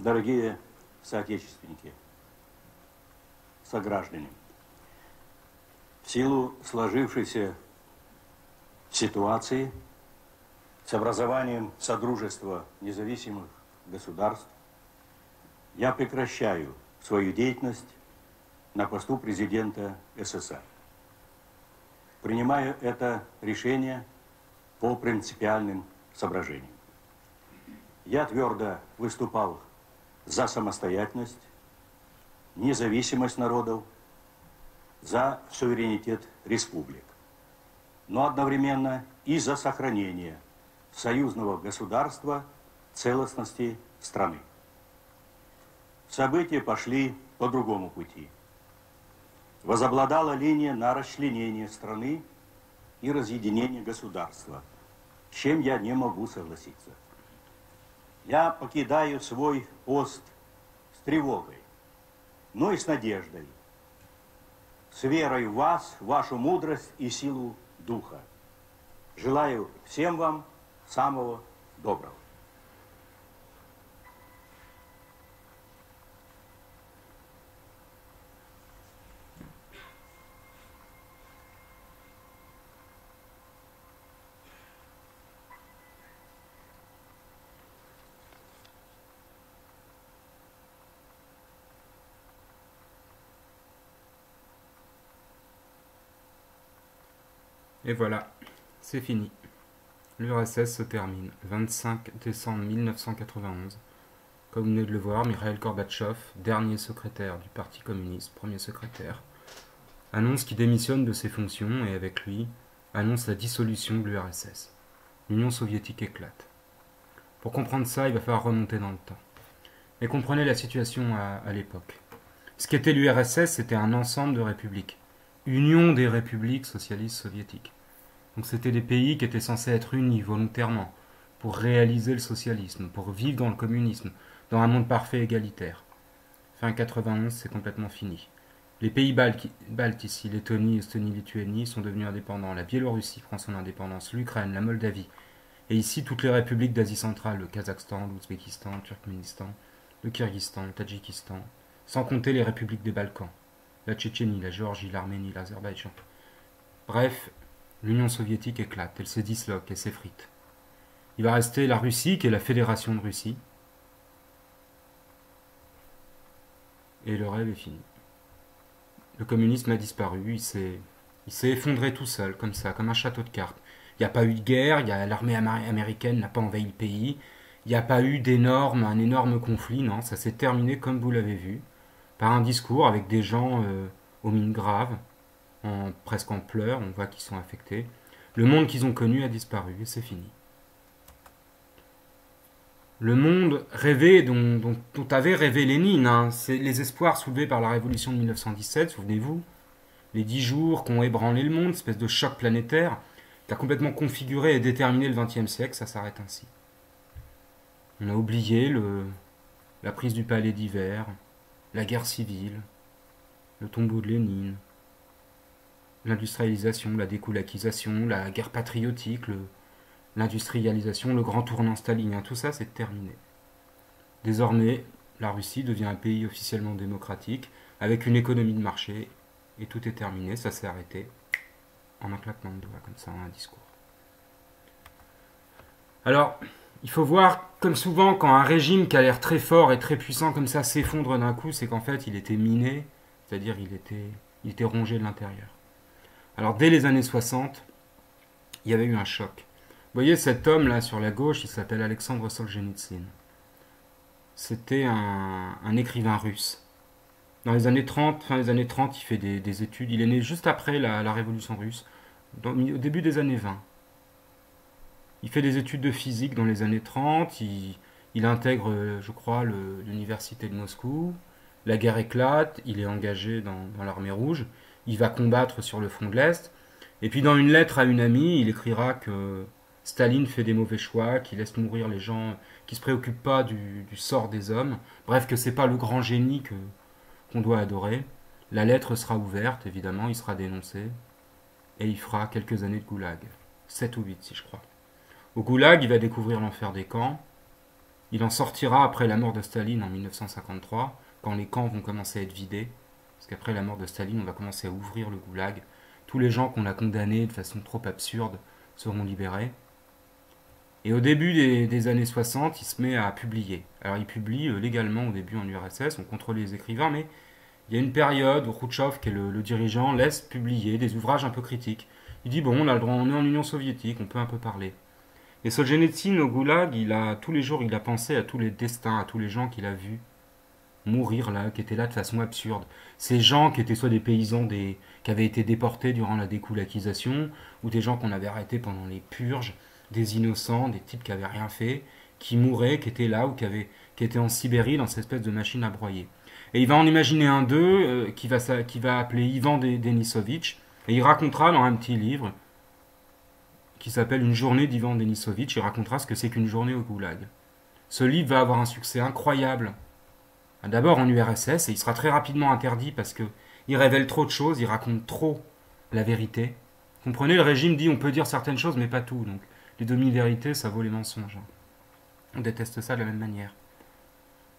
Дорогие соотечественники, сограждане, в силу сложившейся ситуации с образованием Содружества независимых государств я прекращаю свою деятельность на посту президента СССР. Принимаю это решение по принципиальным соображениям. Я твердо выступал за самостоятельность, независимость народов, за суверенитет республик, но одновременно и за сохранение союзного государства целостности страны. События пошли по другому пути. Возобладала линия на расчленение страны и разъединение государства, с чем я не могу согласиться. Я покидаю свой пост с тревогой, но и с надеждой, с верой в вас, в вашу мудрость и силу духа. Желаю всем вам самого доброго. Et voilà, c'est fini. L'URSS se termine. 25 décembre 1991. Comme vous venez de le voir, Mikhail Gorbatchev, dernier secrétaire du Parti communiste, premier secrétaire, annonce qu'il démissionne de ses fonctions et avec lui annonce la dissolution de l'URSS. L'Union soviétique éclate. Pour comprendre ça, il va falloir remonter dans le temps. Et comprenez la situation à l'époque. Ce qu'était l'URSS, c'était un ensemble de républiques. Union des républiques socialistes soviétiques. Donc c'était des pays qui étaient censés être unis volontairement pour réaliser le socialisme, pour vivre dans le communisme, dans un monde parfait égalitaire. Fin 91, c'est complètement fini. Les pays baltes ici, Lettonie, Estonie, Lituanie, sont devenus indépendants. La Biélorussie prend son indépendance, l'Ukraine, la Moldavie. Et ici, toutes les républiques d'Asie centrale, le Kazakhstan, l'Ouzbékistan, le Turkménistan, le Kyrgyzstan, le Tadjikistan, sans compter les républiques des Balkans. La Tchétchénie, la Géorgie, l'Arménie, l'Azerbaïdjan. Bref, l'Union soviétique éclate, elle se disloque, elle s'effrite. Il va rester la Russie, qui est la Fédération de Russie. Et le rêve est fini. Le communisme a disparu, il s'est effondré tout seul, comme ça, comme un château de cartes. Il n'y a pas eu de guerre, l'armée américaine n'a pas envahi le pays, il n'y a pas eu un énorme conflit, non, ça s'est terminé comme vous l'avez vu. Par un discours avec des gens aux mines graves, presque en pleurs, on voit qu'ils sont affectés. Le monde qu'ils ont connu a disparu et c'est fini. Le monde rêvé dont avait rêvé Lénine, hein, c'est les espoirs soulevés par la révolution de 1917, souvenez-vous, les 10 jours qui ont ébranlé le monde, espèce de choc planétaire, qui a complètement configuré et déterminé le XXe siècle, ça s'arrête ainsi. On a oublié la prise du palais d'hiver, la guerre civile, le tombeau de Lénine, l'industrialisation, la découlakisation, la guerre patriotique, l'industrialisation, le grand tournant stalinien, tout ça c'est terminé. Désormais, la Russie devient un pays officiellement démocratique, avec une économie de marché, et tout est terminé, ça s'est arrêté, en un claquement de doigts, comme ça, en un discours. Alors, il faut voir, comme souvent, quand un régime qui a l'air très fort et très puissant comme ça s'effondre d'un coup, c'est qu'en fait, il était miné, c'est-à-dire il était rongé de l'intérieur. Alors, dès les années 60, il y avait eu un choc. Vous voyez, cet homme-là, sur la gauche, il s'appelle Alexandre Solzhenitsyn. C'était un écrivain russe. Dans les années 30, fin des années 30, il fait des études. Il est né juste après la révolution russe, au début des années 20. Il fait des études de physique dans les années 30, il intègre, je crois, l'université de Moscou. La guerre éclate, il est engagé dans l'armée rouge, il va combattre sur le front de l'Est. Et puis dans une lettre à une amie, il écrira que Staline fait des mauvais choix, qu'il laisse mourir les gens, qu'il ne se préoccupe pas du sort des hommes. Bref, que c'est pas le grand génie qu'on doit adorer. La lettre sera ouverte, évidemment, il sera dénoncé. Et il fera quelques années de goulag. 7 ou 8, si je crois. Au goulag, il va découvrir l'enfer des camps. Il en sortira après la mort de Staline en 1953, quand les camps vont commencer à être vidés. Parce qu'après la mort de Staline, on va commencer à ouvrir le goulag. Tous les gens qu'on a condamnés de façon trop absurde seront libérés. Et au début des années 60, il se met à publier. Alors il publie légalement au début en URSS, on contrôle les écrivains, mais il y a une période où Khrouchtchev, qui est le dirigeant, laisse publier des ouvrages un peu critiques. Il dit bon, on a le droit, on est en Union soviétique, on peut un peu parler. Et Solzhenitsyn au goulag, tous les jours, il a pensé à tous les destins, à tous les gens qu'il a vus mourir là, qui étaient là de façon absurde. Ces gens qui étaient soit des paysans qui avaient été déportés durant la découlakisation, ou des gens qu'on avait arrêtés pendant les purges, des innocents, des types qui n'avaient rien fait, qui mouraient, qui étaient là, ou qui étaient en Sibérie dans cette espèce de machine à broyer. Et il va en imaginer un d'eux qui va appeler Ivan Denisovitch, et il racontera dans un petit livre qui s'appelle Une journée d'Ivan Denisovitch, il racontera ce que c'est qu'une journée au goulag. Ce livre va avoir un succès incroyable. D'abord en URSS, et il sera très rapidement interdit parce qu'il révèle trop de choses, il raconte trop la vérité. Comprenez, le régime dit on peut dire certaines choses mais pas tout, donc les demi-vérités ça vaut les mensonges. On déteste ça de la même manière.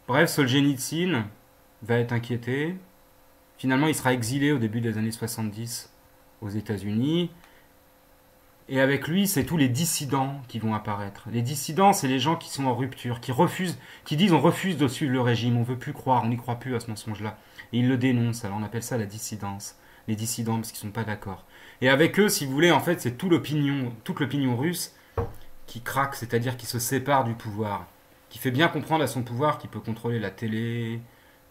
Bref, Solzhenitsyn va être inquiété. Finalement, il sera exilé au début des années 70 aux États-Unis. Et avec lui, c'est tous les dissidents qui vont apparaître. Les dissidents, c'est les gens qui sont en rupture, qui disent on refuse de suivre le régime, on veut plus croire, on n'y croit plus à ce mensonge-là. Et ils le dénoncent, alors on appelle ça la dissidence. Les dissidents parce qu'ils sont pas d'accord. Et avec eux, si vous voulez, en fait, c'est toute l'opinion russe qui craque, c'est-à-dire qui se sépare du pouvoir, qui fait bien comprendre à son pouvoir qu'il peut contrôler la télé,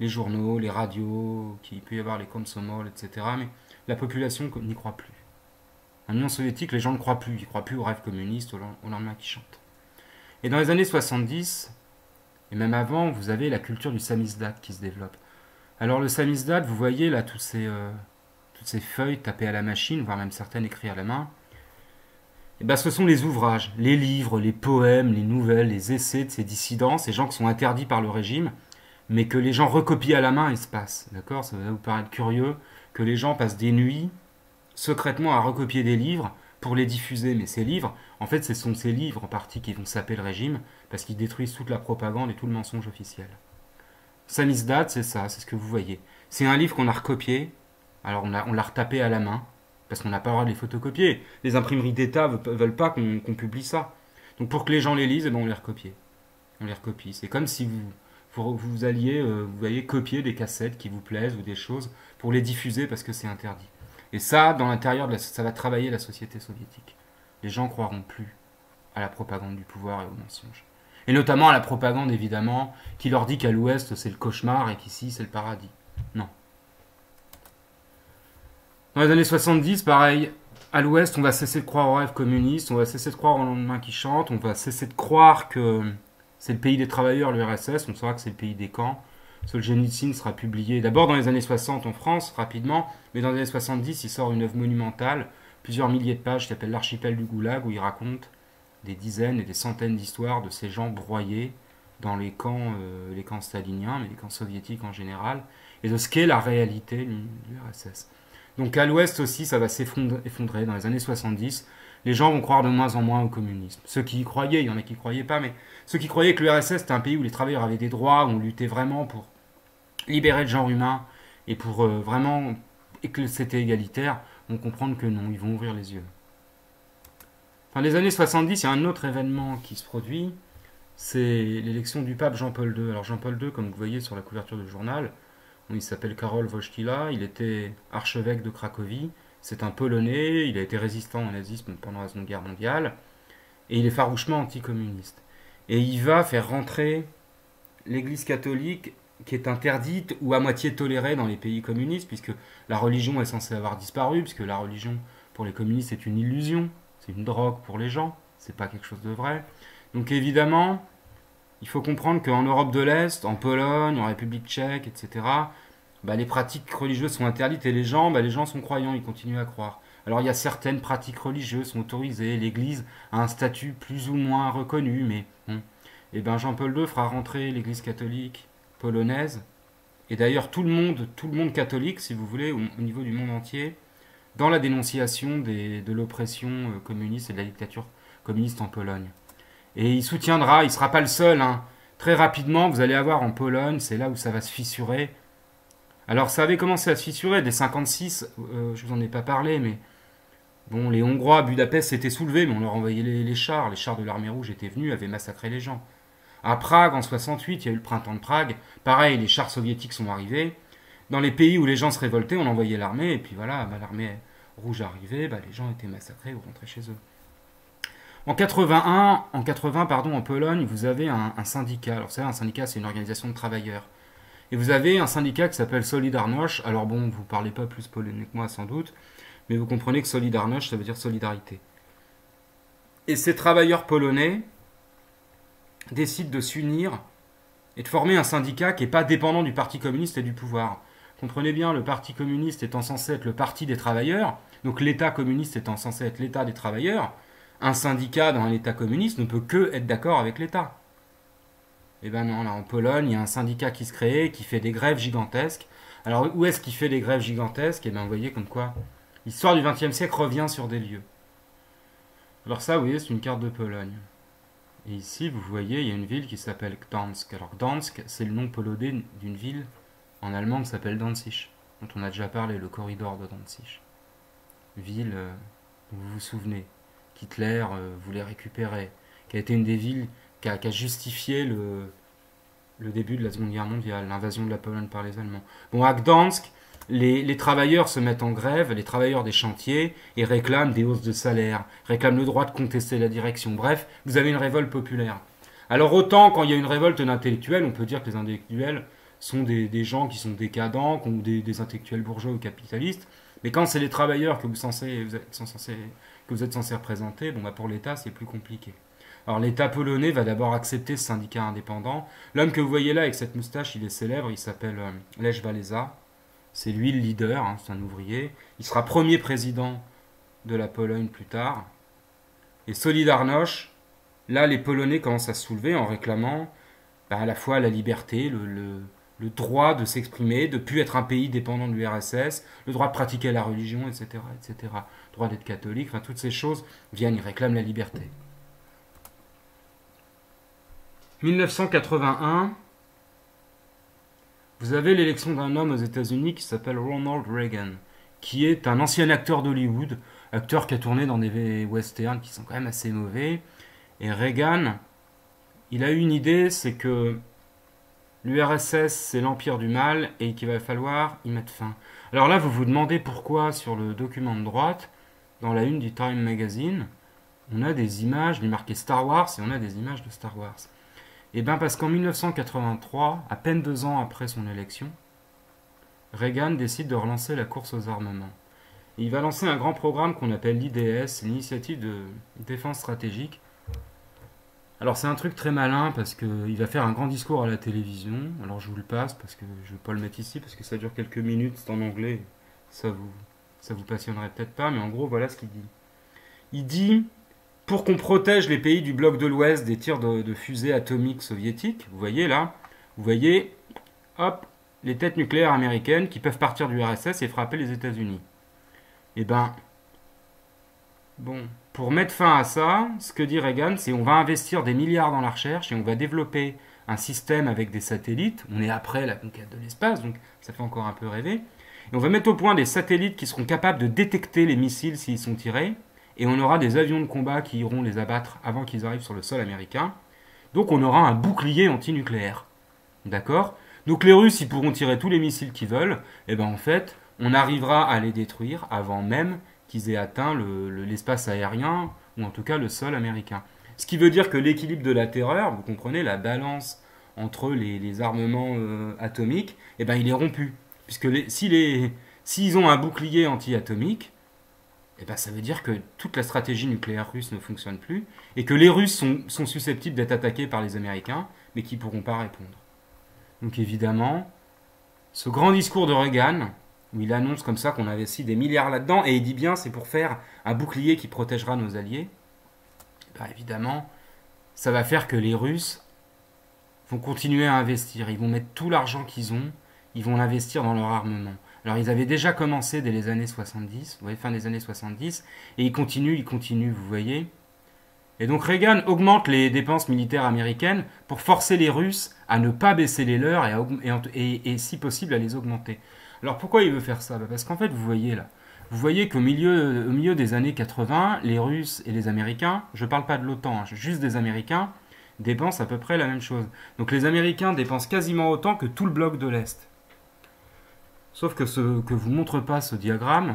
les journaux, les radios, qu'il peut y avoir les komsomol, etc. Mais la population n'y croit plus. En Union soviétique, les gens ne croient plus. Ils ne croient plus aux rêves communistes, au lendemain qui chantent. Et dans les années 70, et même avant, vous avez la culture du samizdat qui se développe. Alors le samizdat, vous voyez là toutes ces feuilles tapées à la machine, voire même certaines écrites à la main. Et ben, ce sont les ouvrages, les livres, les poèmes, les nouvelles, les essais de ces dissidents, ces gens qui sont interdits par le régime, mais que les gens recopient à la main et se passent. D'accord ? Ça va vous paraître curieux que les gens passent des nuits secrètement à recopier des livres pour les diffuser. Mais ces livres, en fait, ce sont ces livres en partie qui vont saper le régime parce qu'ils détruisent toute la propagande et tout le mensonge officiel. Samizdat, c'est ça, c'est ce que vous voyez. C'est un livre qu'on a recopié, alors on l'a retapé à la main parce qu'on n'a pas le droit de les photocopier. Les imprimeries d'État veulent pas qu'on publie ça. Donc pour que les gens les lisent, eh ben on les recopie. On les recopie. C'est comme si vous alliez vous voyez, copier des cassettes qui vous plaisent ou des choses pour les diffuser parce que c'est interdit. Et ça, dans l'intérieur, ça va travailler la société soviétique. Les gens ne croiront plus à la propagande du pouvoir et aux mensonges. Et notamment à la propagande, évidemment, qui leur dit qu'à l'ouest, c'est le cauchemar et qu'ici, c'est le paradis. Non. Dans les années 70, pareil, à l'ouest, on va cesser de croire aux rêves communistes, on va cesser de croire au lendemain qui chante, on va cesser de croire que c'est le pays des travailleurs, l'URSS, on saura que c'est le pays des camps. Solzhenitsyn sera publié d'abord dans les années 60 en France, rapidement, mais dans les années 70, il sort une œuvre monumentale, plusieurs milliers de pages, qui s'appelle L'archipel du Goulag, où il raconte des dizaines et des centaines d'histoires de ces gens broyés dans les camps staliniens, mais les camps soviétiques en général, et de ce qu'est la réalité de l'URSS. Donc à l'ouest aussi, ça va s'effondrer dans les années 70. Les gens vont croire de moins en moins au communisme. Ceux qui y croyaient, il y en a qui ne croyaient pas, mais ceux qui croyaient que l'URSS était un pays où les travailleurs avaient des droits, où on luttait vraiment pour libérer le genre humain et pour vraiment et que c'était égalitaire, vont comprendre que non, ils vont ouvrir les yeux. Dans les années 70, il y a un autre événement qui se produit, c'est l'élection du pape Jean-Paul II. Alors Jean-Paul II, comme vous voyez sur la couverture du journal, il s'appelle Karol Wojtyla, il était archevêque de Cracovie, c'est un Polonais, il a été résistant au nazisme pendant la Seconde Guerre mondiale, et il est farouchement anticommuniste. Et il va faire rentrer l'Église catholique, qui est interdite ou à moitié tolérée dans les pays communistes, puisque la religion est censée avoir disparu, puisque la religion pour les communistes est une illusion, c'est une drogue pour les gens, c'est pas quelque chose de vrai. Donc évidemment, il faut comprendre qu'en Europe de l'Est, en Pologne, en République tchèque, etc., les pratiques religieuses sont interdites et les gens sont croyants, ils continuent à croire. Alors il y a certaines pratiques religieuses sont autorisées, l'Église a un statut plus ou moins reconnu, mais bon. Et Jean-Paul II fera rentrer l'Église catholique polonaise, et d'ailleurs tout le monde catholique, si vous voulez, au niveau du monde entier, dans la dénonciation de l'oppression communiste et de la dictature communiste en Pologne. Et il soutiendra, il ne sera pas le seul, hein. Très rapidement, vous allez avoir en Pologne, c'est là où ça va se fissurer. Alors ça avait commencé à se fissurer dès 56, je vous en ai pas parlé, mais bon, les Hongrois à Budapest s'étaient soulevés, mais on leur envoyait les chars de l'armée rouge étaient venus, avaient massacré les gens. À Prague, en 68, il y a eu le printemps de Prague, pareil, les chars soviétiques sont arrivés. Dans les pays où les gens se révoltaient, on envoyait l'armée, et puis voilà, l'armée rouge arrivait, les gens étaient massacrés ou rentraient chez eux. En 80, pardon, en Pologne, vous avez un syndicat. Alors, vous savez, un syndicat, c'est une organisation de travailleurs. Et vous avez un syndicat qui s'appelle Solidarność. Alors bon, vous ne parlez pas plus polonais que moi, sans doute, mais vous comprenez que Solidarność, ça veut dire solidarité. Et ces travailleurs polonais décident de s'unir et de former un syndicat qui n'est pas dépendant du Parti communiste et du pouvoir. Comprenez bien, le Parti communiste étant censé être le parti des travailleurs, donc l'État communiste étant censé être l'État des travailleurs, un syndicat dans un État communiste ne peut que être d'accord avec l'État. Eh ben non, là en Pologne, il y a un syndicat qui se crée, qui fait des grèves gigantesques. Alors où est-ce qu'il fait des grèves gigantesques? Eh bien vous voyez comme quoi l'histoire du XXe siècle revient sur des lieux. Alors ça, vous voyez, c'est une carte de Pologne. Et ici, vous voyez, il y a une ville qui s'appelle Gdansk. Alors Gdansk, c'est le nom polonais d'une ville en allemand qui s'appelle Danzig, dont on a déjà parlé, le corridor de Danzig. Ville dont vous vous souvenez, qu'Hitler voulait récupérer, qui a été une des villes qui a justifié le début de la Seconde Guerre mondiale, l'invasion de la Pologne par les Allemands. Bon, à Gdansk, les travailleurs se mettent en grève, les travailleurs des chantiers, et réclament des hausses de salaire, réclament le droit de contester la direction. Bref, vous avez une révolte populaire. Alors autant, quand il y a une révolte d'intellectuels, on peut dire que les intellectuels sont des gens qui sont décadents, ou des intellectuels bourgeois ou capitalistes, mais quand c'est les travailleurs que vous êtes censés représenter, bon, pour l'État, c'est plus compliqué. Alors l'État polonais va d'abord accepter ce syndicat indépendant. L'homme que vous voyez là avec cette moustache, il est célèbre, il s'appelle Lech Walesa. C'est lui le leader, c'est un ouvrier. Il sera premier président de la Pologne plus tard. Et Solidarność, là les Polonais commencent à se soulever en réclamant à la fois la liberté, le droit de s'exprimer, de ne plus être un pays dépendant de l'URSS, le droit de pratiquer la religion, etc., etc., le droit d'être catholique, enfin toutes ces choses viennent, ils réclament la liberté. 1981, vous avez l'élection d'un homme aux États-Unis qui s'appelle Ronald Reagan, qui est un ancien acteur d'Hollywood, acteur qui a tourné dans des westerns qui sont quand même assez mauvais. Et Reagan, il a eu une idée, c'est que l'URSS, c'est l'empire du mal et qu'il va falloir y mettre fin. Alors là, vous vous demandez pourquoi sur le document de droite, dans la une du Time Magazine, on a des images, il est marqué Star Wars et on a des images de Star Wars. Eh bien parce qu'en 1983, à peine 2 ans après son élection, Reagan décide de relancer la course aux armements. Et il va lancer un grand programme qu'on appelle l'IDS, l'initiative de défense stratégique. Alors c'est un truc très malin parce qu'il va faire un grand discours à la télévision. Alors je vous le passe parce que je ne vais pas le mettre ici parce que ça dure quelques minutes, c'est en anglais. Ça vous passionnerait peut-être pas, mais en gros voilà ce qu'il dit. Il dit... Pour qu'on protège les pays du bloc de l'Ouest des tirs de fusées atomiques soviétiques, vous voyez là, hop, les têtes nucléaires américaines qui peuvent partir du RSS et frapper les États-Unis. Eh ben, bon, pour mettre fin à ça, ce que dit Reagan, c'est on va investir des milliards dans la recherche et on va développer un système avec des satellites. On est après la conquête de l'espace, donc ça fait encore un peu rêver. Et on va mettre au point des satellites qui seront capables de détecter les missiles s'ils sont tirés. Et on aura des avions de combat qui iront les abattre avant qu'ils arrivent sur le sol américain. Donc on aura un bouclier antinucléaire. D'accord? Donc les Russes, ils pourront tirer tous les missiles qu'ils veulent. Et bien en fait, on arrivera à les détruire avant même qu'ils aient atteint l'espace aérien, ou en tout cas le sol américain. Ce qui veut dire que l'équilibre de la terreur, vous comprenez, la balance entre les armements atomiques, eh ben il est rompu. Puisque s'ils ont un bouclier anti-atomique, eh ben, ça veut dire que toute la stratégie nucléaire russe ne fonctionne plus et que les Russes sont susceptibles d'être attaqués par les Américains, mais qui ne pourront pas répondre. Donc évidemment, ce grand discours de Reagan, où il annonce comme ça qu'on investit des milliards là-dedans, et il dit bien c'est pour faire un bouclier qui protégera nos alliés, ben évidemment, ça va faire que les Russes vont continuer à investir. Ils vont mettre tout l'argent qu'ils ont, ils vont l'investir dans leur armement. Alors ils avaient déjà commencé dès les années 70, vous voyez, fin des années 70, et ils continuent, vous voyez. Et donc Reagan augmente les dépenses militaires américaines pour forcer les Russes à ne pas baisser les leurs et si possible à les augmenter. Alors pourquoi il veut faire ça? Parce qu'en fait, vous voyez là, vous voyez qu'au milieu des années 80, les Russes et les Américains, je ne parle pas de l'OTAN, hein, juste des Américains, dépensent à peu près la même chose. Donc les Américains dépensent quasiment autant que tout le bloc de l'Est. Sauf que ce que vous montre pas ce diagramme,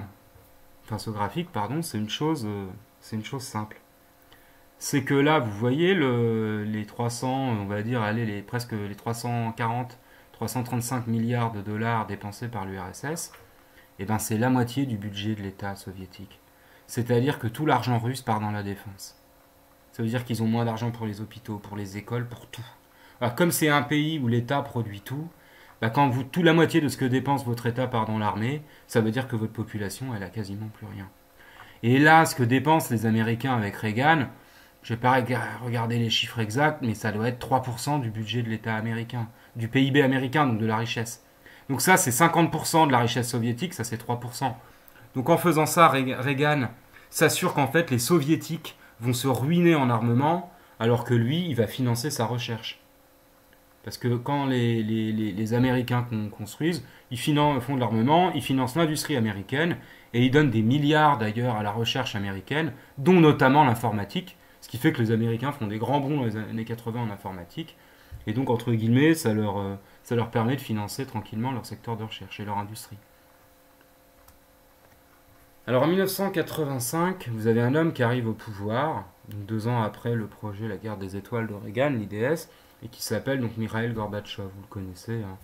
enfin ce graphique, pardon, c'est une chose simple. C'est que là, vous voyez les 300, on va dire, allez, presque les 340, 335 milliards de dollars dépensés par l'URSS, et ben c'est la moitié du budget de l'État soviétique. C'est-à-dire que tout l'argent russe part dans la défense. Ça veut dire qu'ils ont moins d'argent pour les hôpitaux, pour les écoles, pour tout. Alors, comme c'est un pays où l'État produit tout, bah, quand tout la moitié de ce que dépense votre État part dans l'armée, ça veut dire que votre population, elle a quasiment plus rien. Et là, ce que dépensent les Américains avec Reagan, je vais pas regarder les chiffres exacts, mais ça doit être 3% du budget de l'État américain, du PIB américain, donc de la richesse. Donc ça, c'est 50% de la richesse soviétique, ça c'est 3%. Donc en faisant ça, Reagan s'assure qu'en fait les soviétiques vont se ruiner en armement, alors que lui, il va financer sa recherche. Parce que quand les Américains construisent, ils font de l'armement, ils financent l'industrie américaine, et ils donnent des milliards d'ailleurs à la recherche américaine, dont notamment l'informatique, ce qui fait que les Américains font des grands bonds dans les années 80 en informatique, et donc entre guillemets, ça leur permet de financer tranquillement leur secteur de recherche et leur industrie. Alors en 1985, vous avez un homme qui arrive au pouvoir, donc 2 ans après le projet La guerre des étoiles de Reagan, l'IDS, et qui s'appelle donc Mikhail Gorbatchev, vous le connaissez. Hein.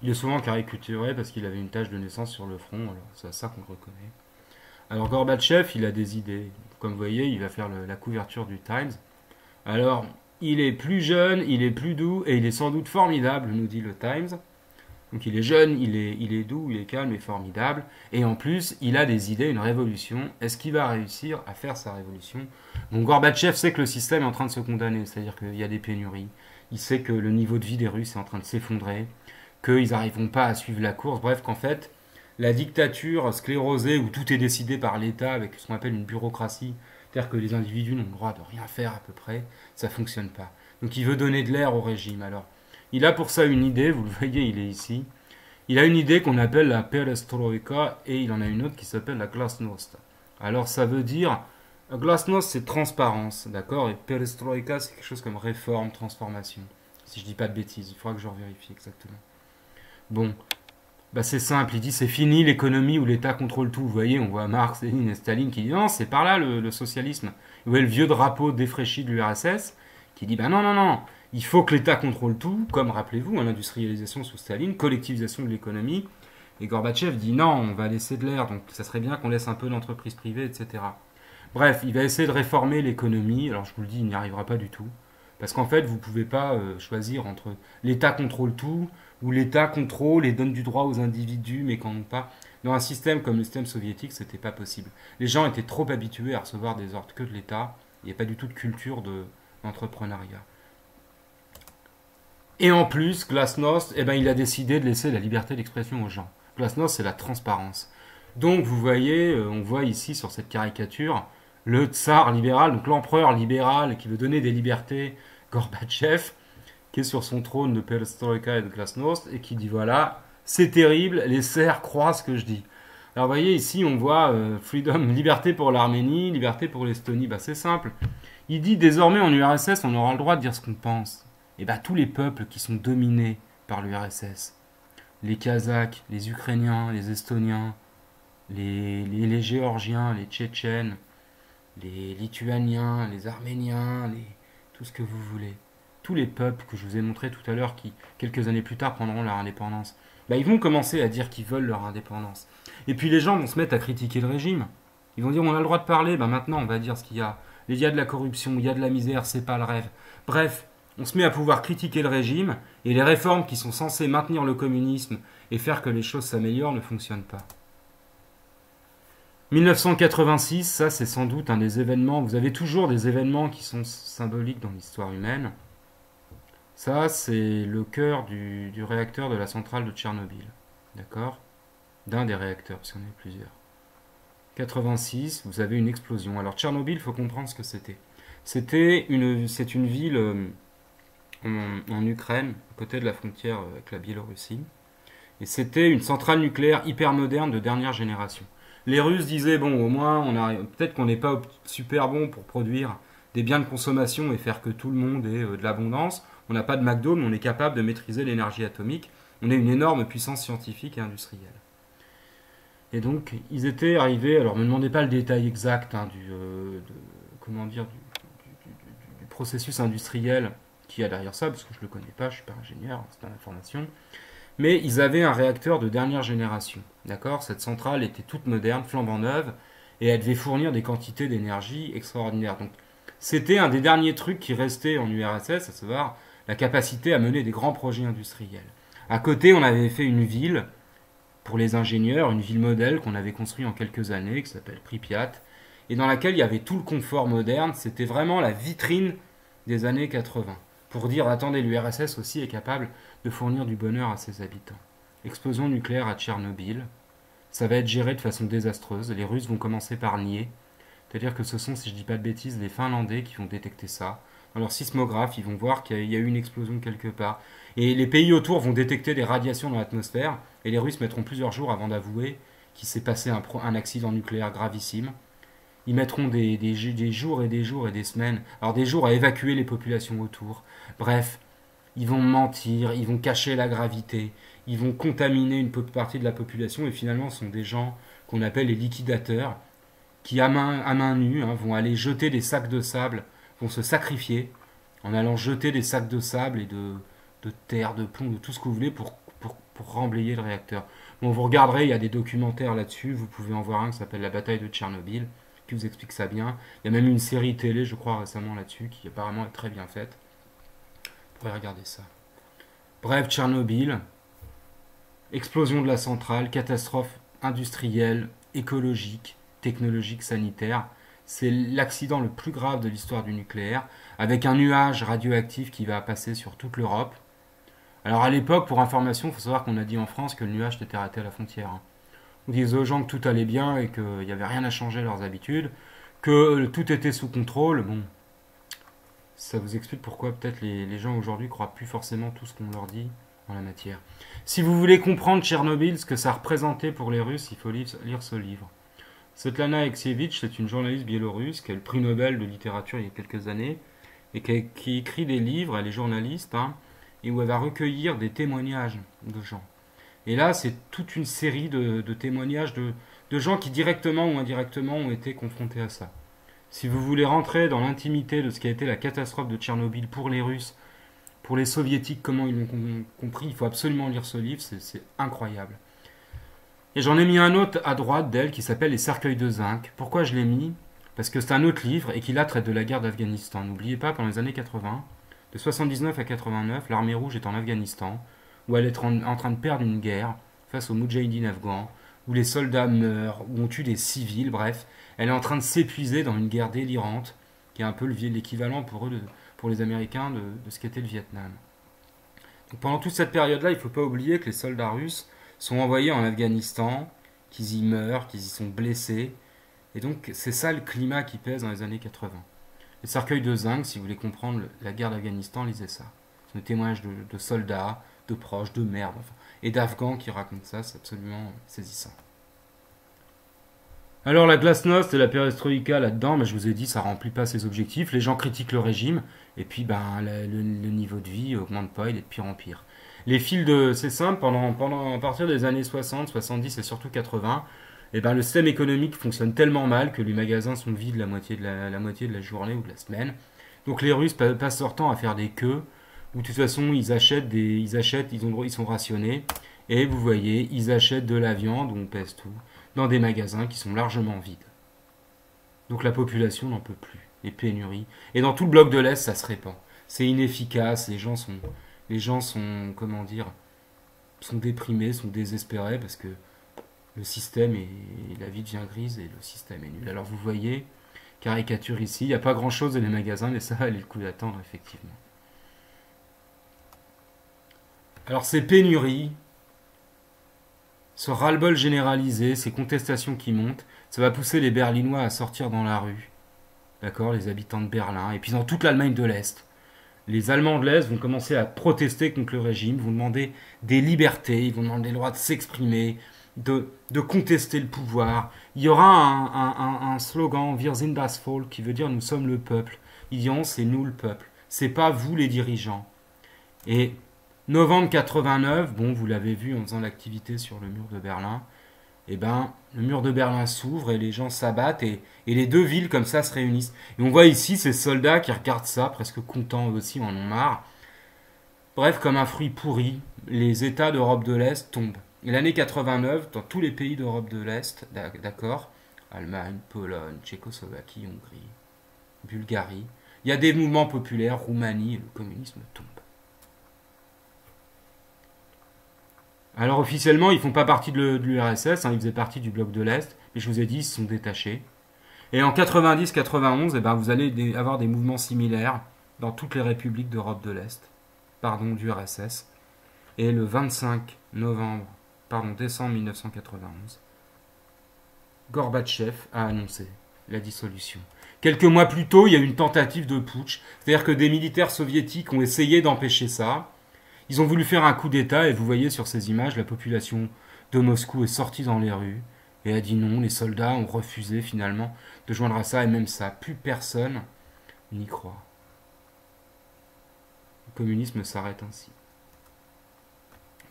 Il est souvent caricaturé parce qu'il avait une tache de naissance sur le front, alors c'est à ça qu'on le reconnaît. Alors Gorbatchev, il a des idées. Comme vous voyez, il va faire la couverture du Times. Alors, il est plus jeune, il est plus doux, et il est sans doute formidable, nous dit le Times. Donc il est jeune, il est doux, il est calme et formidable. Et en plus, il a des idées, une révolution. Est-ce qu'il va réussir à faire sa révolution? Bon, Gorbatchev sait que le système est en train de se condamner, c'est-à-dire qu'il y a des pénuries. Il sait que le niveau de vie des Russes est en train de s'effondrer, qu'ils n'arriveront pas à suivre la course. Bref, qu'en fait, la dictature sclérosée où tout est décidé par l'État avec ce qu'on appelle une bureaucratie, c'est-à-dire que les individus n'ont le droit de rien faire à peu près, ça ne fonctionne pas. Donc il veut donner de l'air au régime. Alors, il a pour ça une idée, vous le voyez, il est ici. Il a une idée qu'on appelle la perestroïka et il en a une autre qui s'appelle la glasnost. Alors ça veut dire, glasnost c'est transparence, d'accord, et perestroïka c'est quelque chose comme réforme, transformation. Si je dis pas de bêtises, il faudra que je revérifie exactement. Bon, bah c'est simple, il dit c'est fini l'économie où l'État contrôle tout. Vous voyez, on voit Marx, Lénine et Staline qui disent non, c'est par là le socialisme. Vous voyez le vieux drapeau défraîchi de l'URSS qui dit bah non, il faut que l'État contrôle tout, comme rappelez-vous, l'industrialisation sous Staline, collectivisation de l'économie. Et Gorbatchev dit non, on va laisser de l'air, donc ça serait bien qu'on laisse un peu l'entreprise privée, etc. Bref, il va essayer de réformer l'économie. Alors je vous le dis, il n'y arrivera pas du tout. Parce qu'en fait, vous ne pouvez pas choisir entre l'État contrôle tout, ou l'État contrôle et donne du droit aux individus, mais qu'en ont pas. Dans un système comme le système soviétique, c'était pas possible. Les gens étaient trop habitués à recevoir des ordres que de l'État. Il n'y a pas du tout de culture d'entrepreneuriat. Et en plus, Glasnost, il a décidé de laisser la liberté d'expression aux gens. Glasnost, c'est la transparence. Donc, vous voyez, on voit ici sur cette caricature le tsar libéral, donc l'empereur libéral qui veut donner des libertés, Gorbatchev, qui est sur son trône de perestroïka et de glasnost, et qui dit voilà, c'est terrible, les serfs croient ce que je dis. Alors, vous voyez, ici, on voit freedom, liberté pour l'Arménie, liberté pour l'Estonie. Bah, c'est simple. Il dit désormais en URSS, on aura le droit de dire ce qu'on pense. Et bien tous les peuples qui sont dominés par l'URSS, les Kazakhs, les Ukrainiens, les Estoniens, les Géorgiens, les Tchétchènes, les Lituaniens, les Arméniens, tout ce que vous voulez, tous les peuples que je vous ai montrés tout à l'heure qui, quelques années plus tard, prendront leur indépendance, ils vont commencer à dire qu'ils veulent leur indépendance. Et puis les gens vont se mettre à critiquer le régime. Ils vont dire on a le droit de parler, maintenant on va dire ce qu'il y a. Il y a de la corruption, il y a de la misère, c'est pas le rêve. Bref, on se met à pouvoir critiquer le régime et les réformes qui sont censées maintenir le communisme et faire que les choses s'améliorent ne fonctionnent pas. 1986, ça c'est sans doute un des événements, vous avez toujours des événements qui sont symboliques dans l'histoire humaine. Ça c'est le cœur du réacteur de la centrale de Tchernobyl, d'accord? D'un des réacteurs, parce qu'il y en a plusieurs. 86, vous avez une explosion. Alors Tchernobyl, il faut comprendre ce que c'était. C'est une ville en Ukraine, à côté de la frontière avec la Biélorussie. Et c'était une centrale nucléaire hyper moderne de dernière génération. Les Russes disaient, bon, au moins, peut-être qu'on n'est pas super bon pour produire des biens de consommation et faire que tout le monde ait de l'abondance. On n'a pas de McDo, mais on est capable de maîtriser l'énergie atomique. On est une énorme puissance scientifique et industrielle. Et donc, ils étaient arrivés, alors ne me demandez pas le détail exact du processus industriel qu'il y a derrière ça, parce que je ne le connais pas, je ne suis pas ingénieur, c'est une information. Mais ils avaient un réacteur de dernière génération. D'accord ? Cette centrale était toute moderne, flambant neuve, et elle devait fournir des quantités d'énergie extraordinaires. Donc, c'était un des derniers trucs qui restait en URSS, à savoir la capacité à mener des grands projets industriels. À côté, on avait fait une ville pour les ingénieurs, une ville modèle qu'on avait construite en quelques années, qui s'appelle Pripyat, et dans laquelle il y avait tout le confort moderne. C'était vraiment la vitrine des années 80. Pour dire, attendez, l'URSS aussi est capable de fournir du bonheur à ses habitants. Explosion nucléaire à Tchernobyl, ça va être géré de façon désastreuse. Les Russes vont commencer par nier. C'est-à-dire que ce sont, si je ne dis pas de bêtises, les Finlandais qui vont détecter ça. Dans leur sismographe, ils vont voir qu'il y a eu une explosion quelque part. Et les pays autour vont détecter des radiations dans l'atmosphère. Et les Russes mettront plusieurs jours avant d'avouer qu'il s'est passé un accident nucléaire gravissime. Ils mettront des jours et des jours et des semaines, alors des jours à évacuer les populations autour. Bref, ils vont mentir, ils vont cacher la gravité, ils vont contaminer une partie de la population, et finalement ce sont des gens qu'on appelle les liquidateurs, qui à main nue vont aller jeter des sacs de sable, vont se sacrifier en allant jeter des sacs de sable et de terre, de plomb, de tout ce que vous voulez pour remblayer le réacteur. Bon, vous regarderez, il y a des documentaires là-dessus, vous pouvez en voir un qui s'appelle La bataille de Tchernobyl, qui vous explique ça bien. Il y a même une série télé, je crois, récemment là-dessus, qui apparemment est très bien faite. Vous pourrez regarder ça. Bref, Tchernobyl, explosion de la centrale, catastrophe industrielle, écologique, technologique, sanitaire. C'est l'accident le plus grave de l'histoire du nucléaire, avec un nuage radioactif qui va passer sur toute l'Europe. Alors à l'époque, pour information, il faut savoir qu'on a dit en France que le nuage s'était arrêté à la frontière. On disait aux gens que tout allait bien et qu'il n'y avait rien à changer à leurs habitudes, que tout était sous contrôle. Bon, ça vous explique pourquoi peut-être les gens aujourd'hui croient plus forcément tout ce qu'on leur dit en la matière. Si vous voulez comprendre Tchernobyl, ce que ça représentait pour les Russes, il faut lire ce livre. Svetlana Alexievitch, c'est une journaliste biélorusse qui a eu le prix Nobel de littérature il y a quelques années et qui écrit des livres, elle est journaliste, et où elle va recueillir des témoignages de gens. Et là, c'est toute une série de témoignages de gens qui, directement ou indirectement, ont été confrontés à ça. Si vous voulez rentrer dans l'intimité de ce qui a été la catastrophe de Tchernobyl pour les Russes, pour les Soviétiques, comment ils l'ont compris, il faut absolument lire ce livre, c'est incroyable. Et j'en ai mis un autre à droite d'elle qui s'appelle Les cercueils de zinc. Pourquoi je l'ai mis ? Parce que c'est un autre livre et qui là traite de la guerre d'Afghanistan. N'oubliez pas, pendant les années 80, de 79 à 89, l'armée rouge est en Afghanistan, où elle est en train de perdre une guerre face aux Moudjahidines afghans, où les soldats meurent, où on tue des civils, bref. Elle est en train de s'épuiser dans une guerre délirante, qui est un peu l'équivalent pour eux, pour les Américains, de ce qu'était le Vietnam. Donc pendant toute cette période-là, il ne faut pas oublier que les soldats russes sont envoyés en Afghanistan, qu'ils y meurent, qu'ils y sont blessés. Et donc c'est ça le climat qui pèse dans les années 80. Les cercueils de zinc, si vous voulez comprendre la guerre d'Afghanistan, lisez ça. C'est un témoignage de soldats, de proches, de mères, enfin, et d'Afghans qui racontent ça, c'est absolument saisissant. Alors la glasnost et la perestroïka là-dedans, je vous ai dit, ça remplit pas ses objectifs. Les gens critiquent le régime, et puis le niveau de vie augmente pas, il est de pire en pire. Les fils c'est simple, à partir des années 60, 70 et surtout 80, le système économique fonctionne tellement mal que les magasins sont vides la moitié de la journée ou de la semaine. Donc les Russes passent leur temps à faire des queues, où de toute façon ils sont rationnés, et vous voyez, ils achètent de la viande, on pèse tout, dans des magasins qui sont largement vides. Donc la population n'en peut plus, les pénuries. Et dans tout le bloc de l'Est, ça se répand. C'est inefficace, les gens sont, sont déprimés, sont désespérés, parce que le système la vie devient grise et le système est nul. Alors vous voyez, caricature ici, il n'y a pas grand chose dans les magasins, mais ça valait le coup d'attendre, effectivement. Alors ces pénuries, ce ras-le-bol généralisé, ces contestations qui montent, ça va pousser les Berlinois à sortir dans la rue d'accord, les habitants de Berlin, et puis dans toute l'Allemagne de l'Est. Les Allemands de l'Est vont commencer à protester contre le régime, vont demander des libertés, ils vont demander le droit de s'exprimer, de contester le pouvoir. Il y aura un slogan, Wir sind das Volk, qui veut dire nous sommes le peuple. Ils diront c'est nous le peuple, c'est pas vous les dirigeants. Et novembre 89, bon, vous l'avez vu en faisant l'activité sur le mur de Berlin, eh ben, le mur de Berlin s'ouvre et les gens s'abattent et les deux villes comme ça se réunissent. Et on voit ici ces soldats qui regardent ça, presque contents eux aussi, en ont marre. Bref, comme un fruit pourri, les États d'Europe de l'Est tombent. Et l'année 89, dans tous les pays d'Europe de l'Est, d'accord, Allemagne, Pologne, Tchécoslovaquie, Hongrie, Bulgarie, il y a des mouvements populaires, Roumanie, et le communisme tombe. Alors officiellement, ils ne font pas partie de l'URSS, hein, ils faisaient partie du bloc de l'Est, mais je vous ai dit, ils se sont détachés. Et en 90-91, eh ben, vous allez avoir des mouvements similaires dans toutes les républiques d'Europe de l'Est, pardon, du RSS. Et le 25 décembre 1991, Gorbatchev a annoncé la dissolution. Quelques mois plus tôt, il y a eu une tentative de putsch, c'est-à-dire que des militaires soviétiques ont essayé d'empêcher ça. Ils ont voulu faire un coup d'État et vous voyez sur ces images, la population de Moscou est sortie dans les rues et a dit non, les soldats ont refusé finalement de joindre à ça et même ça, plus personne n'y croit. Le communisme s'arrête ainsi.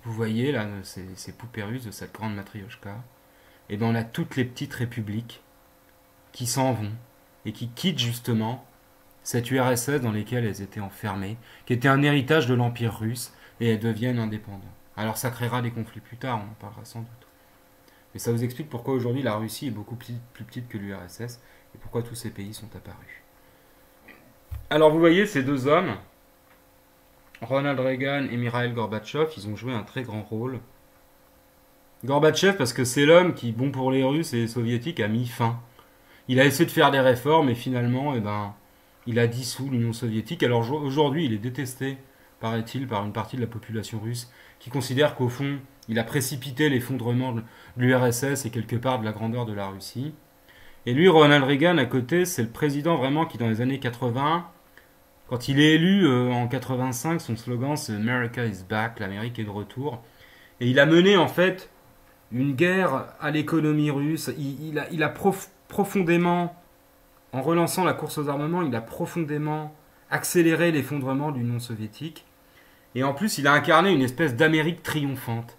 Vous voyez là ces poupées russes de cette grande matrioshka, et bien on a toutes les petites républiques qui s'en vont et qui quittent justement cette URSS dans laquelle elles étaient enfermées, qui était un héritage de l'Empire russe, et elles deviennent indépendantes. Alors ça créera des conflits plus tard, on en parlera sans doute. Mais ça vous explique pourquoi aujourd'hui la Russie est beaucoup plus petite que l'URSS, et pourquoi tous ces pays sont apparus. Alors vous voyez ces deux hommes, Ronald Reagan et Mikhail Gorbatchev, ils ont joué un très grand rôle. Gorbatchev parce que c'est l'homme qui, bon pour les Russes et les Soviétiques, a mis fin. Il a essayé de faire des réformes et finalement, eh ben, il a dissous l'Union soviétique. Alors aujourd'hui, il est détesté, paraît-il, par une partie de la population russe qui considère qu'au fond, il a précipité l'effondrement de l'URSS et quelque part de la grandeur de la Russie. Et lui, Ronald Reagan, à côté, c'est le président vraiment qui, dans les années 80, quand il est élu en 85, son slogan c'est America is back, l'Amérique est de retour. Et il a mené en fait une guerre à l'économie russe. Il a profondément, en relançant la course aux armements, il a profondément accéléré l'effondrement de l'Union soviétique. Et en plus, il a incarné une espèce d'Amérique triomphante.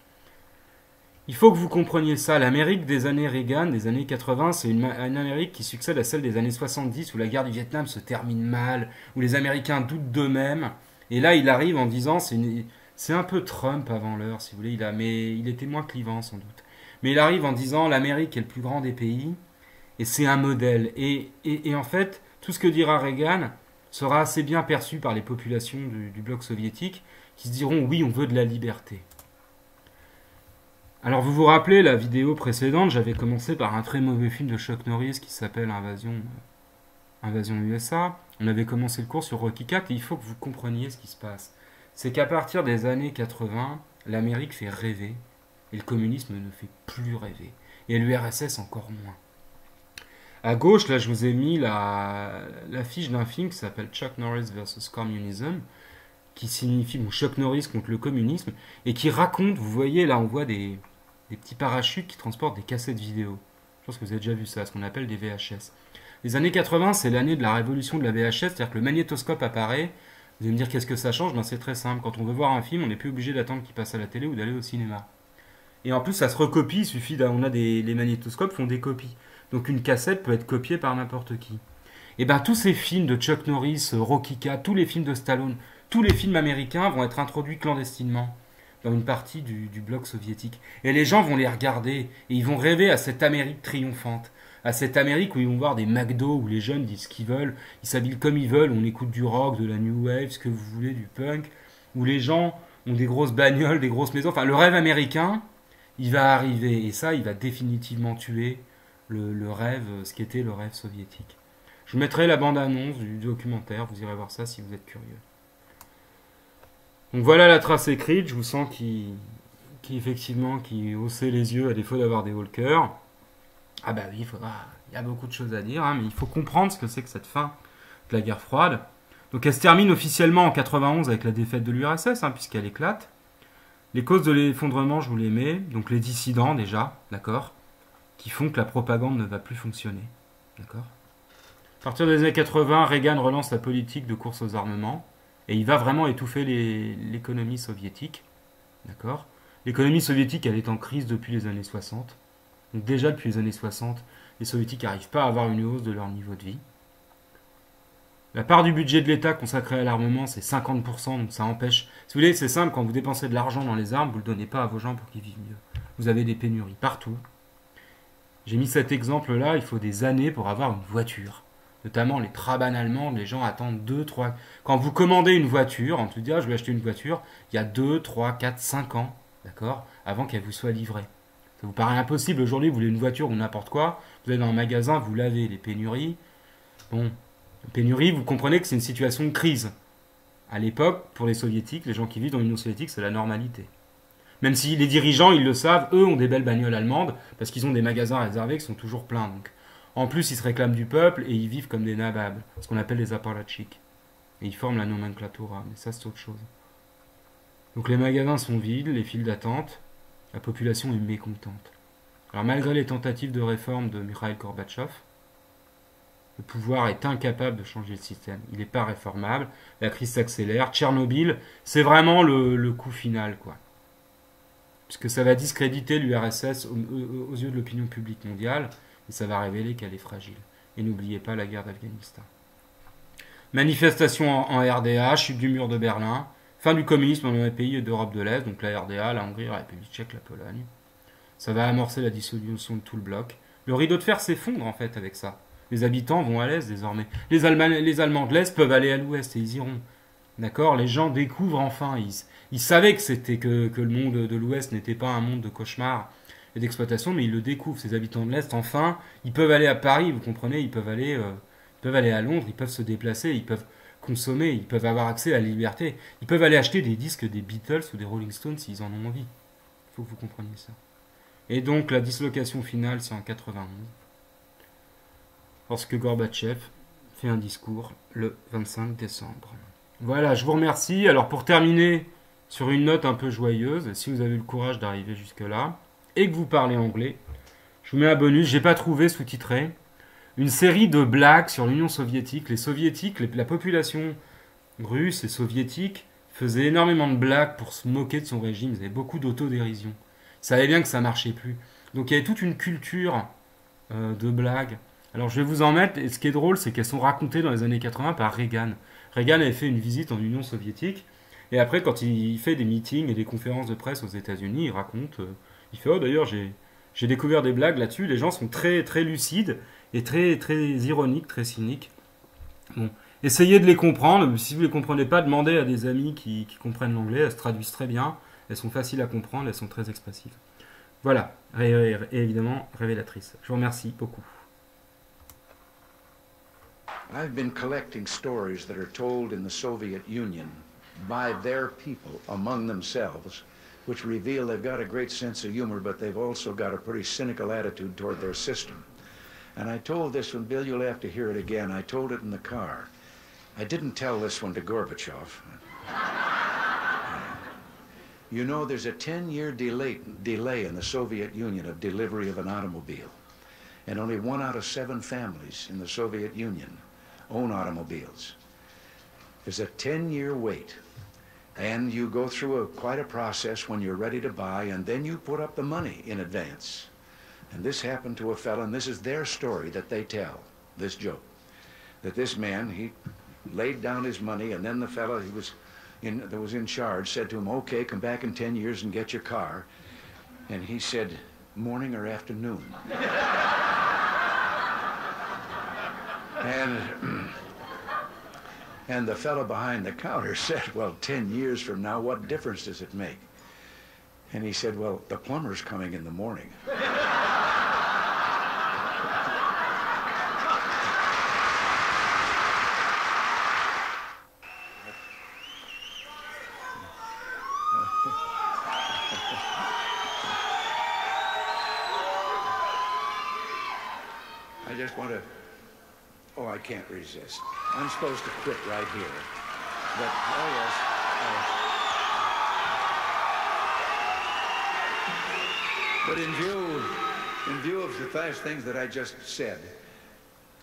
Il faut que vous compreniez ça. L'Amérique des années Reagan, des années 80, c'est une Amérique qui succède à celle des années 70, où la guerre du Vietnam se termine mal, où les Américains doutent d'eux-mêmes. Et là, il arrive en disant, c'est un peu Trump avant l'heure, si vous voulez, mais il était moins clivant sans doute. Mais il arrive en disant, l'Amérique est le plus grand des pays, et c'est un modèle. Et en fait, tout ce que dira Reagan sera assez bien perçu par les populations du bloc soviétique, qui se diront, oui, on veut de la liberté. Alors vous vous rappelez la vidéo précédente, j'avais commencé par un très mauvais film de Chuck Norris qui s'appelle Invasion USA. On avait commencé le cours sur Rocky IV et il faut que vous compreniez ce qui se passe. C'est qu'à partir des années 80, l'Amérique fait rêver et le communisme ne fait plus rêver. Et l'URSS encore moins. À gauche, là je vous ai mis l'affiche d'un film qui s'appelle Chuck Norris vs. Communism, qui signifie Chuck Norris contre le communisme, et qui raconte, vous voyez là on voit des petits parachutes qui transportent des cassettes vidéo. Je pense que vous avez déjà vu ça, ce qu'on appelle des VHS. Les années 80, c'est l'année de la révolution de la VHS, c'est-à-dire que le magnétoscope apparaît. Vous allez me dire qu'est-ce que ça change? Ben, c'est très simple, quand on veut voir un film, on n'est plus obligé d'attendre qu'il passe à la télé ou d'aller au cinéma. Et en plus ça se recopie, il suffit les magnétoscopes font des copies. Donc une cassette peut être copiée par n'importe qui. Et bien tous ces films de Chuck Norris, Rocky IV, tous les films de Stallone, tous les films américains vont être introduits clandestinement dans une partie du bloc soviétique. Et les gens vont les regarder et ils vont rêver à cette Amérique triomphante, à cette Amérique où ils vont voir des McDo, où les jeunes disent ce qu'ils veulent, ils s'habillent comme ils veulent, on écoute du rock, de la new wave, ce que vous voulez, du punk, où les gens ont des grosses bagnoles, des grosses maisons. Enfin, le rêve américain, il va arriver et ça, il va définitivement tuer le rêve, ce qu'était le rêve soviétique. Je vous mettrai la bande-annonce du documentaire, vous irez voir ça si vous êtes curieux. Donc voilà la trace écrite, je vous sens qui haussait les yeux à défaut d'avoir des haut le cœur. Ah bah oui, il y a beaucoup de choses à dire, hein, mais il faut comprendre ce que c'est que cette fin de la guerre froide. Donc elle se termine officiellement en 91 avec la défaite de l'URSS, hein, puisqu'elle éclate. Les causes de l'effondrement, je vous les mets. Donc les dissidents déjà, d'accord, qui font que la propagande ne va plus fonctionner, d'accord. À partir des années 80, Reagan relance la politique de course aux armements et il va vraiment étouffer l'économie soviétique, d'accord. L'économie soviétique, elle est en crise depuis les années 60. Donc déjà depuis les années 60, les soviétiques n'arrivent pas à avoir une hausse de leur niveau de vie. La part du budget de l'État consacré à l'armement, c'est 50%, donc ça empêche... Si vous voulez, c'est simple, quand vous dépensez de l'argent dans les armes, vous ne le donnez pas à vos gens pour qu'ils vivent mieux. Vous avez des pénuries partout. J'ai mis cet exemple-là, il faut des années pour avoir une voiture. Notamment les Trabant allemandes, les gens attendent 2, 3... Quand vous commandez une voiture, on te dit, ah, je vais acheter une voiture, il y a 2, 3, 4, 5 ans, d'accord, avant qu'elle vous soit livrée. Ça vous paraît impossible, aujourd'hui, vous voulez une voiture ou n'importe quoi, vous allez dans un magasin, vous l'avez, les pénuries. Bon, pénurie, vous comprenez que c'est une situation de crise. À l'époque, pour les soviétiques, les gens qui vivent dans l'Union soviétique, c'est la normalité. Même si les dirigeants, ils le savent, eux ont des belles bagnoles allemandes, parce qu'ils ont des magasins réservés qui sont toujours pleins. Donc. En plus, ils se réclament du peuple et ils vivent comme des nababs, ce qu'on appelle les apparatchiks. Et ils forment la nomenclatura, mais ça c'est autre chose. Donc les magasins sont vides, les files d'attente, la population est mécontente. Alors malgré les tentatives de réforme de Mikhail Gorbatchev, le pouvoir est incapable de changer le système. Il n'est pas réformable, la crise s'accélère. Tchernobyl, c'est vraiment le coup final, quoi. Puisque ça va discréditer l'URSS aux yeux de l'opinion publique mondiale, et ça va révéler qu'elle est fragile. Et n'oubliez pas la guerre d'Afghanistan. Manifestation en RDA, chute du mur de Berlin, fin du communisme dans les pays d'Europe de l'Est, donc la RDA, la Hongrie, la République tchèque, la Pologne. Ça va amorcer la dissolution de tout le bloc. Le rideau de fer s'effondre en fait avec ça. Les habitants vont à l'Est désormais. Les Allemands de l'Est peuvent aller à l'Ouest et ils iront. D'accord. Les gens découvrent enfin. Ils savaient que le monde de l'Ouest n'était pas un monde de cauchemar et d'exploitation, mais ils le découvrent. Ces habitants de l'Est, enfin, ils peuvent aller à Paris, vous comprenez, ils peuvent aller à Londres, ils peuvent se déplacer, ils peuvent consommer, ils peuvent avoir accès à la liberté. Ils peuvent aller acheter des disques des Beatles ou des Rolling Stones s'ils en ont envie. Il faut que vous compreniez ça. Et donc la dislocation finale, c'est en 91. Lorsque Gorbatchev fait un discours le 25 décembre. Voilà, je vous remercie. Alors pour terminer sur une note un peu joyeuse, si vous avez le courage d'arriver jusque-là, et que vous parlez anglais, je vous mets un bonus, j'ai pas trouvé sous-titré, une série de blagues sur l'Union soviétique. Les soviétiques, la population russe et soviétique faisait énormément de blagues pour se moquer de son régime. Ils avaient beaucoup d'autodérision. Ils savaient bien que ça marchait plus. Donc il y avait toute une culture de blagues. Alors je vais vous en mettre, et ce qui est drôle, c'est qu'elles sont racontées dans les années 80 par Reagan. Reagan avait fait une visite en Union soviétique, et après quand il fait des meetings et des conférences de presse aux États-Unis, il raconte, il fait, oh d'ailleurs j'ai découvert des blagues là-dessus, les gens sont très, très lucides, et très, très ironiques, très cyniques. Bon, essayez de les comprendre, si vous ne les comprenez pas, demandez à des amis qui comprennent l'anglais, elles se traduisent très bien, elles sont faciles à comprendre, elles sont très expressives. Voilà, et évidemment révélatrices. Je vous remercie beaucoup. I've been collecting stories that are told in the Soviet Union by their people among themselves, which reveal they've got a great sense of humor, but they've also got a pretty cynical attitude toward their system. And I told this one, Bill, you'll have to hear it again. I told it in the car. I didn't tell this one to Gorbachev. You know, there's a 10-year delay in the Soviet Union of delivery of an automobile. And only 1 out of 7 families in the Soviet Union own automobiles. There's a 10-year wait. And you go through quite a process when you're ready to buy, and then you put up the money in advance. And this happened to a fellow, and this is their story that they tell, this joke. That this man, he laid down his money, and then the fellow that was in charge said to him, okay, come back in 10 years and get your car. And he said, morning or afternoon? And the fellow behind the counter said, well, 10 years from now, what difference does it make? And he said, well, the plumber's coming in the morning. I just want to... Oh, I can't resist. I'm supposed to quit right here. But, oh, yes. But in view of the last things that I just said,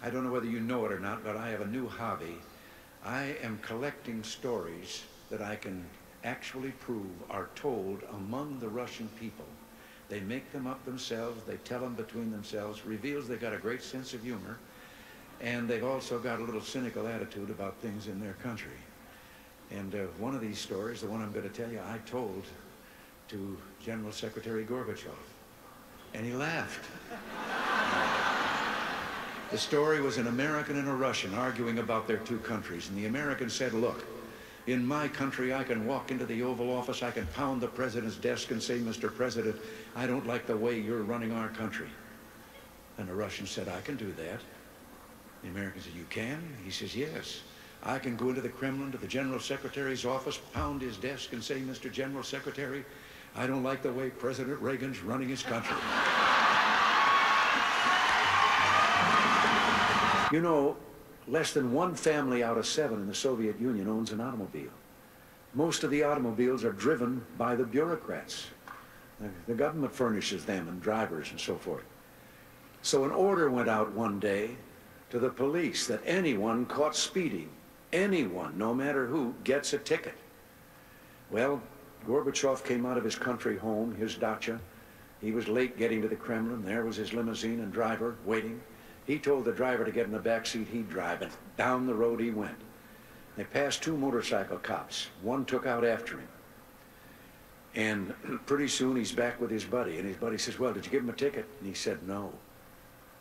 I don't know whether you know it or not, but I have a new hobby. I am collecting stories that I can actually prove are told among the Russian people. They make them up themselves, they tell them between themselves, reveals they've got a great sense of humor, and they've also got a little cynical attitude about things in their country. And one of these stories, the one I'm going to tell you, I told to General Secretary Gorbachev, and he laughed. The story was an American and a Russian arguing about their two countries, and the American said, look, in my country, I can walk into the Oval Office, I can pound the president's desk and say, Mr. President, I don't like the way you're running our country. And the Russian said, I can do that. The American said, you can? He says, yes. I can go into the Kremlin, to the General Secretary's office, pound his desk and say, Mr. General Secretary, I don't like the way President Reagan's running his country. You know, less than 1 family out of 7 in the Soviet Union owns an automobile. Most of the automobiles are driven by the bureaucrats. The government furnishes them and drivers and so forth. So an order went out one day to the police that anyone caught speeding, anyone, no matter who, gets a ticket. Well, Gorbachev came out of his country home, his dacha. He was late getting to the Kremlin. There was his limousine and driver waiting. He told the driver to get in the back seat, he'd drive, and down the road he went. They passed 2 motorcycle cops. One took out after him. And pretty soon he's back with his buddy, and his buddy says, well, did you give him a ticket? And he said, no.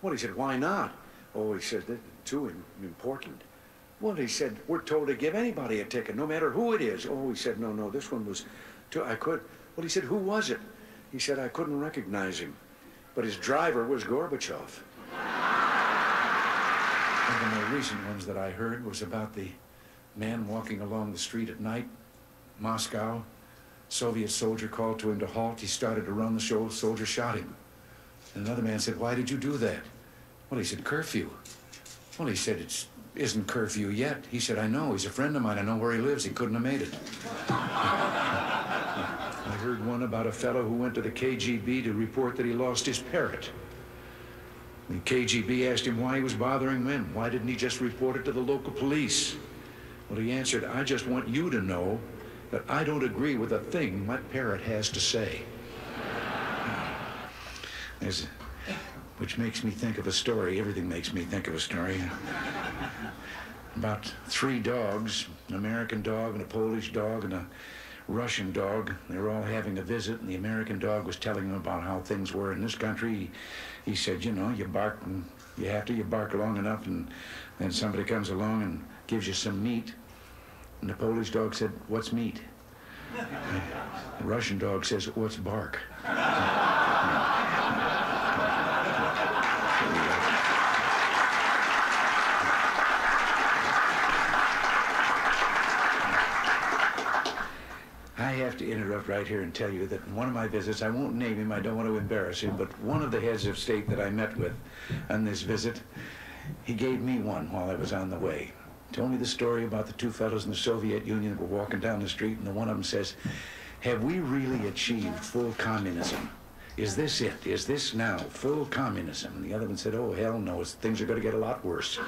Well, he said, why not? Oh, he said, they're too important. Well, he said, we're told to give anybody a ticket, no matter who it is. Oh, he said, no, this one was too, I could. Well, he said, who was it? He said, I couldn't recognize him, but his driver was Gorbachev. One of the more recent ones that I heard was about the man walking along the street at night, Moscow. Soviet soldier called to him to halt. He started to run. The soldier shot him. And another man said, why did you do that? Well, he said, curfew. Well, he said, it isn't curfew yet. He said, I know. He's a friend of mine. I know where he lives. He couldn't have made it. I heard one about a fellow who went to the KGB to report that he lost his parrot. The KGB asked him why he was bothering men. Why didn't he just report it to the local police? Well, he answered, I just want you to know that I don't agree with a thing my parrot has to say. Which makes me think of a story. Everything makes me think of a story. About 3 dogs, an American dog and a Polish dog and a Russian dog. They were all having a visit, and the American dog was telling them about how things were in this country. He said, you know, you bark and you bark long enough, and then somebody comes along and gives you some meat. And the Polish dog said, what's meat? The Russian dog says, what's bark? I have to interrupt right here and tell you that in one of my visits, I won't name him, I don't want to embarrass him, but one of the heads of state that I met with on this visit, he gave me one while I was on the way. Told me the story about the 2 fellows in the Soviet Union who were walking down the street, and the one of them says, have we really achieved full communism? Is this it? Is this now full communism? And the other one said, oh, hell no, things are going to get a lot worse.